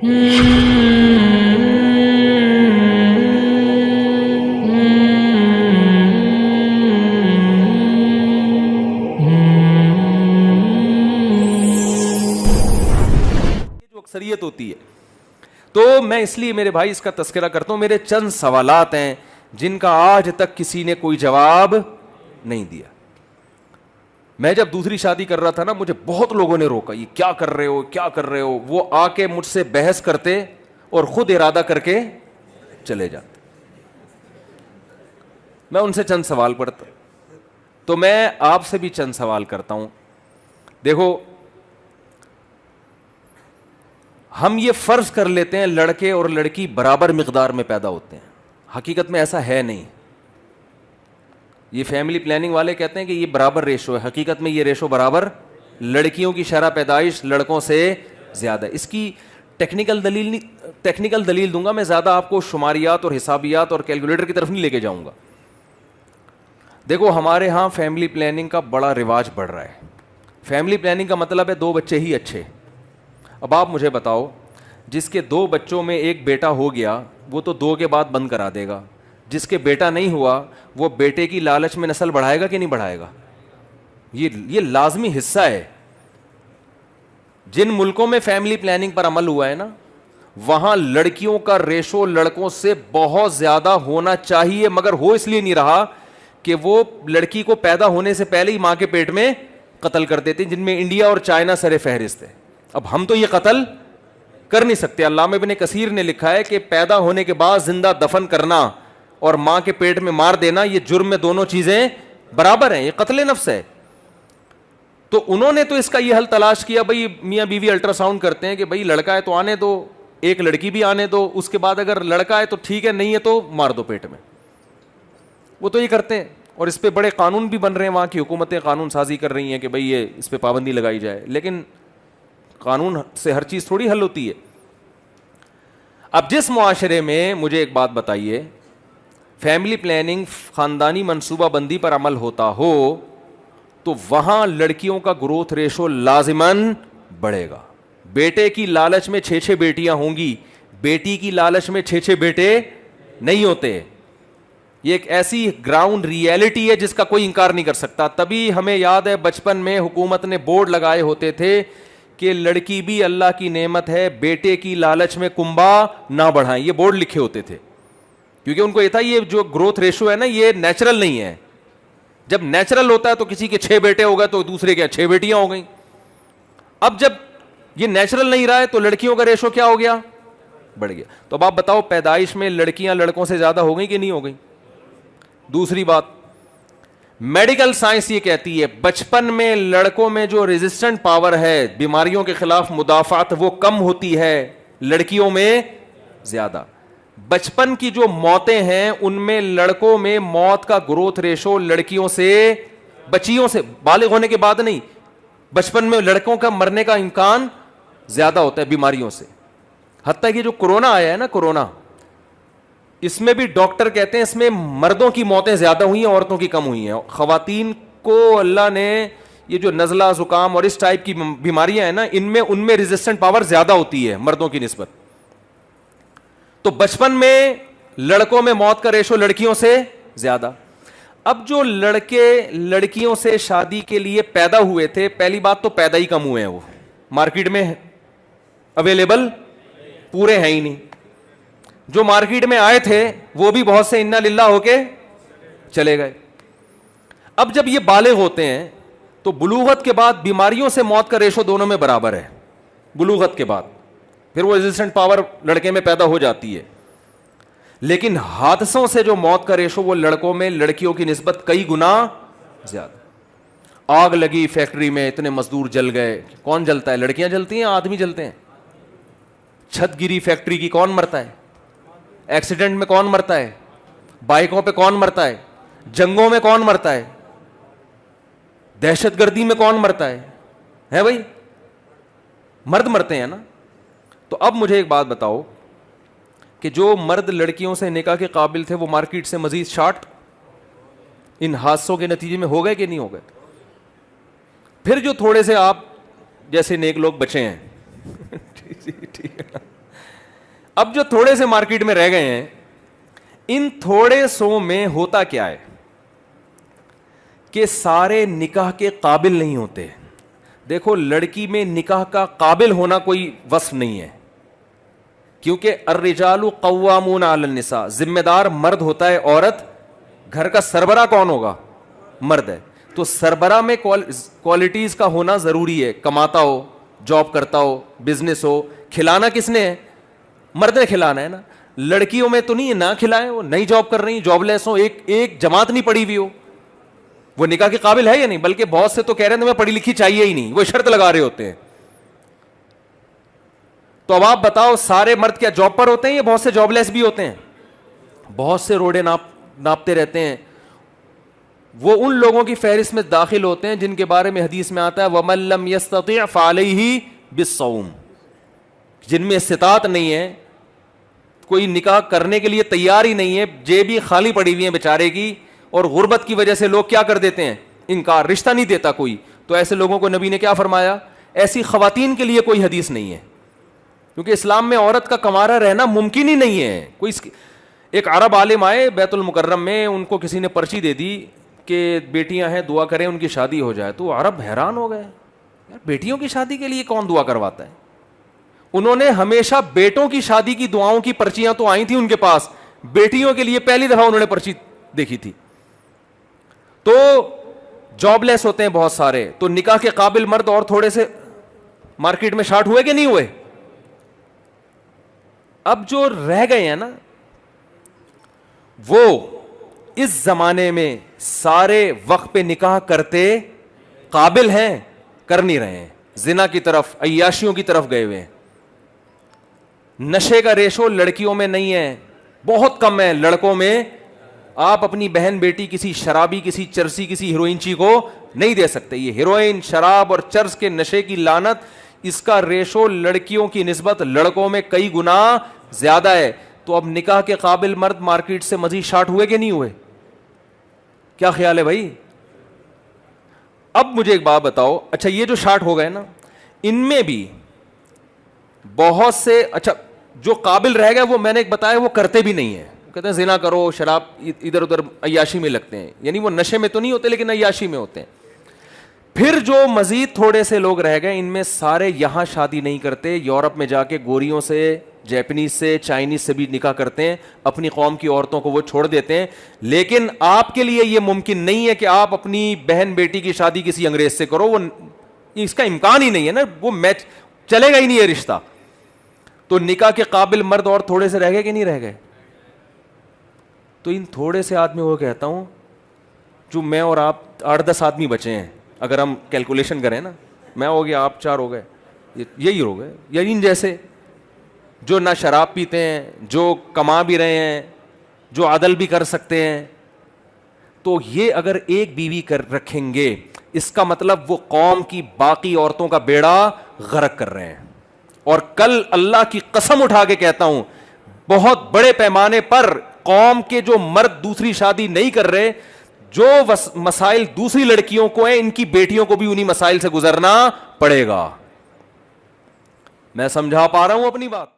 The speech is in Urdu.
جو اکثریت ہوتی ہے. تو میں اس لیے میرے بھائی اس کا تذکرہ کرتا ہوں. میرے چند سوالات ہیں جن کا آج تک کسی نے کوئی جواب نہیں دیا. میں جب دوسری شادی کر رہا تھا نا, مجھے بہت لوگوں نے روکا, یہ کیا کر رہے ہو, کیا کر رہے ہو. وہ آ کے مجھ سے بحث کرتے اور خود ارادہ کر کے چلے جاتے. میں ان سے چند سوال پڑھتا. تو میں آپ سے بھی چند سوال کرتا ہوں. دیکھو, ہم یہ فرض کر لیتے ہیں لڑکے اور لڑکی برابر مقدار میں پیدا ہوتے ہیں. حقیقت میں ایسا ہے نہیں. یہ فیملی پلاننگ والے کہتے ہیں کہ یہ برابر ریشو ہے. حقیقت میں یہ ریشو برابر, لڑکیوں کی شرح پیدائش لڑکوں سے زیادہ ہے. اس کی ٹیکنیکل دلیل دوں گا میں, زیادہ آپ کو شماریات اور حسابیات اور کیلکولیٹر کی طرف نہیں لے کے جاؤں گا. دیکھو, ہمارے ہاں فیملی پلاننگ کا بڑا رواج بڑھ رہا ہے. فیملی پلاننگ کا مطلب ہے 2 بچے ہی اچھے. اب آپ مجھے بتاؤ, جس کے 2 بچوں میں ایک بیٹا ہو گیا وہ تو 2 کے بعد بند کرا دے گا. جس کے بیٹا نہیں ہوا وہ بیٹے کی لالچ میں نسل بڑھائے گا کہ نہیں بڑھائے گا؟ یہ لازمی حصہ ہے. جن ملکوں میں فیملی پلاننگ پر عمل ہوا ہے نا, وہاں لڑکیوں کا ریشو لڑکوں سے بہت زیادہ ہونا چاہیے, مگر ہو اس لیے نہیں رہا کہ وہ لڑکی کو پیدا ہونے سے پہلے ہی ماں کے پیٹ میں قتل کر دیتے, جن میں انڈیا اور چائنا سر فہرست ہے. اب ہم تو یہ قتل کر نہیں سکتے. علامہ ابن کثیر نے لکھا ہے کہ پیدا ہونے کے بعد زندہ دفن کرنا اور ماں کے پیٹ میں مار دینا, یہ جرم میں دونوں چیزیں برابر ہیں, یہ قتل نفس ہے. تو انہوں نے تو اس کا یہ حل تلاش کیا, بھائی میاں بیوی الٹرا ساؤنڈ کرتے ہیں کہ بھائی لڑکا ہے تو آنے دو, ایک لڑکی بھی آنے دو, اس کے بعد اگر لڑکا ہے تو ٹھیک ہے, نہیں ہے تو مار دو پیٹ میں. وہ تو یہ کرتے ہیں, اور اس پہ بڑے قانون بھی بن رہے ہیں. وہاں کی حکومتیں قانون سازی کر رہی ہیں کہ بھئی یہ اس پہ پابندی لگائی جائے, لیکن قانون سے ہر چیز تھوڑی حل ہوتی ہے. اب جس معاشرے میں, مجھے ایک بات بتائیے, فیملی پلاننگ خاندانی منصوبہ بندی پر عمل ہوتا ہو تو وہاں لڑکیوں کا گروتھ ریشو لازماً بڑھے گا. بیٹے کی لالچ میں 6 بیٹیاں ہوں گی, بیٹی کی لالچ میں 6 بیٹے نہیں ہوتے. یہ ایک ایسی گراؤنڈ ریئلٹی ہے جس کا کوئی انکار نہیں کر سکتا. تبھی ہمیں یاد ہے بچپن میں حکومت نے بورڈ لگائے ہوتے تھے کہ لڑکی بھی اللہ کی نعمت ہے, بیٹے کی لالچ میں کنبا نہ بڑھائیں. یہ بورڈ لکھے ہوتے تھے کیونکہ ان کو یہ تھا یہ جو گروتھ ریشو ہے نا یہ نیچرل نہیں ہے. جب نیچرل ہوتا ہے تو کسی کے 6 بیٹے ہو گئے تو دوسرے کے 6 بیٹیاں ہو گئیں. اب جب یہ نیچرل نہیں رہا ہے تو لڑکیوں کا ریشو کیا ہو گیا, بڑھ گیا. تو اب آپ بتاؤ پیدائش میں لڑکیاں لڑکوں سے زیادہ ہو گئیں کہ نہیں ہو گئیں؟ دوسری بات, میڈیکل سائنس یہ کہتی ہے بچپن میں لڑکوں میں جو ریزسٹنٹ پاور ہے, بیماریوں کے خلاف مدافعت, وہ کم ہوتی ہے, لڑکیوں میں زیادہ. بچپن کی جو موتیں ہیں ان میں لڑکوں میں موت کا گروتھ ریشو لڑکیوں سے, بچیوں سے, بالغ ہونے کے بعد نہیں, بچپن میں لڑکوں کا مرنے کا امکان زیادہ ہوتا ہے بیماریوں سے. حتیٰ کہ جو کورونا آیا ہے نا, کورونا, اس میں بھی ڈاکٹر کہتے ہیں اس میں مردوں کی موتیں زیادہ ہوئی ہیں, عورتوں کی کم ہوئی ہیں. خواتین کو اللہ نے یہ جو نزلہ, زکام اور اس ٹائپ کی بیماریاں ہیں نا, ان میں ریزسٹنٹ پاور زیادہ ہوتی ہے مردوں کی نسبت. تو بچپن میں لڑکوں میں موت کا ریشو لڑکیوں سے زیادہ. اب جو لڑکے لڑکیوں سے شادی کے لیے پیدا ہوئے تھے, پہلی بات تو پیدا ہی کم ہوئے ہیں, وہ مارکیٹ میں اویلیبل پورے ہیں ہی نہیں. جو مارکیٹ میں آئے تھے وہ بھی بہت سے انا للہ ہو کے چلے گئے. اب جب یہ بالغ ہوتے ہیں تو بلوغت کے بعد بیماریوں سے موت کا ریشو دونوں میں برابر ہے. بلوغت کے بعد پھر وہ ریزسٹنٹ پاور لڑکے میں پیدا ہو جاتی ہے, لیکن حادثوں سے جو موت کا ریشو وہ لڑکوں میں لڑکیوں کی نسبت کئی گنا زیادہ. آگ لگی فیکٹری میں, اتنے مزدور جل گئے. کون جلتا ہے؟ لڑکیاں جلتی ہیں, آدمی جلتے ہیں. چھت گری فیکٹری کی, کون مرتا ہے؟ ایکسیڈنٹ میں کون مرتا ہے؟ بائکوں پہ کون مرتا ہے؟ جنگوں میں کون مرتا ہے؟ دہشت گردی میں کون مرتا ہے بھائی؟ مرد مرتے ہیں نا. تو اب مجھے ایک بات بتاؤ کہ جو مرد لڑکیوں سے نکاح کے قابل تھے وہ مارکیٹ سے مزید شارٹ ان حادثوں کے نتیجے میں ہو گئے کہ نہیں ہو گئے؟ پھر جو تھوڑے سے آپ جیسے نیک لوگ بچے ہیں ٹھیک ہے, اب جو تھوڑے سے مارکیٹ میں رہ گئے ہیں, ان تھوڑے سو میں ہوتا کیا ہے کہ سارے نکاح کے قابل نہیں ہوتے. دیکھو لڑکی میں نکاح کا قابل ہونا کوئی وصف نہیں ہے, کیونکہ الرجال قوامون علی النساء, ذمہ دار مرد ہوتا ہے, عورت گھر کا سربراہ کون ہوگا؟ مرد ہے. تو سربراہ میں کوالٹیز کا ہونا ضروری ہے, کماتا ہو, جاب کرتا ہو, بزنس ہو. کھلانا کس نے ہے؟ مرد نے کھلانا ہے نا. لڑکیوں میں تو نہیں ہے نہ کھلائیں, وہ نئی جاب کر رہی, جاب لیس ہو, ایک جماعت نہیں پڑھی ہوئی ہو, وہ نکاح کے قابل ہے یا نہیں؟ بلکہ بہت سے تو کہہ رہے ہیں میں پڑھی لکھی چاہیے ہی نہیں, وہ شرط لگا رہے ہوتے ہیں. تو اب آپ بتاؤ سارے مرد کیا جاب پر ہوتے ہیں یا بہت سے جاب لیس بھی ہوتے ہیں؟ بہت سے روڈے ناپتے رہتے ہیں. وہ ان لوگوں کی فہرست میں داخل ہوتے ہیں جن کے بارے میں حدیث میں آتا ہے وَمَن لَّمْ يَسْتَطِعْ فَعَلَيْهِ بِالصَّوْمِ, جن میں استطاعت نہیں ہے, کوئی نکاح کرنے کے لیے تیار ہی نہیں ہے, جیبیں خالی پڑی ہوئی ہیں بیچارے کی, اور غربت کی وجہ سے لوگ کیا کر دیتے ہیں؟ انکار, رشتہ نہیں دیتا کوئی. تو ایسے لوگوں کو نبی نے کیا فرمایا؟ ایسی خواتین کے لیے کوئی حدیث نہیں ہے, کیونکہ اسلام میں عورت کا کمارہ رہنا ممکن ہی نہیں ہے. ایک عرب عالم آئے بیت المکرم میں, ان کو کسی نے پرچی دے دی کہ بیٹیاں ہیں دعا کریں ان کی شادی ہو جائے. تو عرب حیران ہو گئے, یار بیٹیوں کی شادی کے لیے کون دعا کرواتا ہے؟ انہوں نے ہمیشہ بیٹوں کی شادی کی دعاؤں کی پرچیاں تو آئی تھیں ان کے پاس, بیٹیوں کے لیے پہلی دفعہ انہوں نے پرچی دیکھی تھی. تو جاب لیس ہوتے ہیں بہت سارے, تو نکاح کے قابل مرد اور تھوڑے سے مارکیٹ میں شارٹ ہوئے کہ نہیں ہوئے؟ اب جو رہ گئے ہیں نا, وہ اس زمانے میں سارے وقت پہ نکاح کرتے قابل ہیں, کر نہیں رہے ہیں, زنا کی طرف, عیاشیوں کی طرف گئے ہوئے ہیں. نشے کا ریشو لڑکیوں میں نہیں ہے, بہت کم ہے لڑکوں میں. آپ اپنی بہن بیٹی کسی شرابی, کسی چرسی, کسی ہیروئن چی کو نہیں دے سکتے. یہ ہیروئن, شراب اور چرس کے نشے کی لعنت, اس کا ریشو لڑکیوں کی نسبت لڑکوں میں کئی گنا زیادہ ہے. تو اب نکاح کے قابل مرد مارکیٹ سے مزید شارٹ ہوئے کہ نہیں ہوئے؟ کیا خیال ہے بھائی؟ اب مجھے ایک بات بتاؤ, اچھا یہ جو شارٹ ہو گئے نا, ان میں بھی بہت سے, اچھا جو قابل رہ گئے وہ میں نے ایک بتایا وہ کرتے بھی نہیں ہیں, کہتے ہیں زنا کرو, شراب, ادھر ادھر عیاشی میں لگتے ہیں, یعنی وہ نشے میں تو نہیں ہوتے لیکن عیاشی میں ہوتے ہیں. پھر جو مزید تھوڑے سے لوگ رہ گئے, ان میں سارے یہاں شادی نہیں کرتے, یورپ میں جا کے گوریوں سے, جیپنیز سے, چائنیز سے بھی نکاح کرتے ہیں, اپنی قوم کی عورتوں کو وہ چھوڑ دیتے ہیں. لیکن آپ کے لیے یہ ممکن نہیں ہے کہ آپ اپنی بہن بیٹی کی شادی کسی انگریز سے کرو, وہ اس کا امکان ہی نہیں ہے نا, وہ میچ چلے گا ہی نہیں یہ رشتہ. تو نکاح کے قابل مرد اور تھوڑے سے رہ گئے کہ نہیں رہ گئے؟ تو ان تھوڑے سے آدمی کو کہتا ہوں, جو میں اور آپ 8-10 آدمی بچے ہیں, اگر ہم کیلکولیشن کریں نا, میں ہو گیا, آپ 4 ہو گئے, یہی ہو گئے, یعنی ان جیسے جو نہ شراب پیتے ہیں, جو کما بھی رہے ہیں, جو عدل بھی کر سکتے ہیں. تو یہ اگر ایک بیوی کر رکھیں گے, اس کا مطلب وہ قوم کی باقی عورتوں کا بیڑا غرق کر رہے ہیں. اور کل اللہ کی قسم اٹھا کے کہتا ہوں, بہت بڑے پیمانے پر قوم کے جو مرد دوسری شادی نہیں کر رہے, جو مسائل دوسری لڑکیوں کو ہیں, ان کی بیٹیوں کو بھی انہی مسائل سے گزرنا پڑے گا. میں سمجھا پا رہا ہوں اپنی بات؟